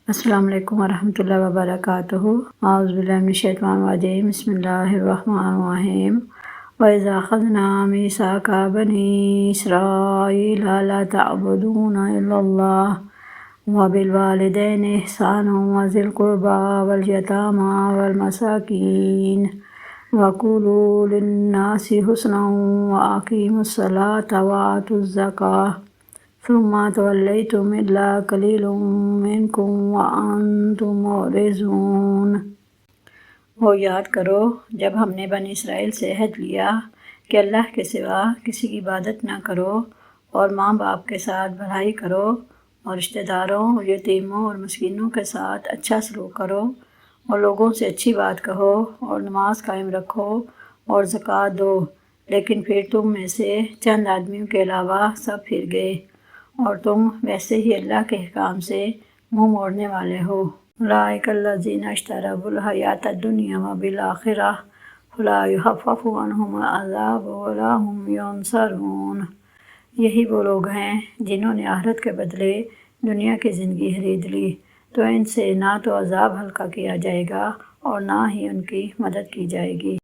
السلام علیکم ورحمۃ اللہ وبرکاتہ۔ اعوذ باللہ من الشیطان الرجیم، بسم اللہ الرحمن الرحیم۔ وَإِذَا أَخَذْنَا مِيثَاقَ بَنِي إِسْرَائِيلَ لَا تَعْبُدُونَ إِلَّا اللَّهَ وَبِالْوَالِدَيْنِ إِحْسَانًا وَذِي الْقُرْبَى وَالْيَتَامَى وَالْمَسَاكِينِ وَقُولُوا لِلنَّاسِ حُسْنًا وَأَقِيمُوا الصَّلَاةَ وَآتُوا الزَّكَاةَ ثم توليتم إلا قليل منكم وأنتم معرضون۔ وہ یاد کرو جب ہم نے بنی اسرائیل سے عہد لیا کہ اللہ کے سوا کسی کی عبادت نہ کرو اور ماں باپ کے ساتھ بھلائی کرو اور رشتہ داروں اور یتیموں اور مسکینوں کے ساتھ اچھا سلوک کرو اور لوگوں سے اچھی بات کہو اور نماز قائم رکھو اور زکوٰۃ دو، لیکن پھر تم میں سے چند آدمیوں کے علاوہ سب پھر گئے اور تم ویسے ہی اللہ کے احکام سے منہ موڑنے والے ہو۔ اولئک الذین اشتروا الحیاۃ الدنیا بالآخرہ فلا یخفف عنہم العذاب ولا هم ینصرون۔ یہی وہ لوگ ہیں جنہوں نے آخرت کے بدلے دنیا کی زندگی خرید لی، تو ان سے نہ تو عذاب ہلکا کیا جائے گا اور نہ ہی ان کی مدد کی جائے گی۔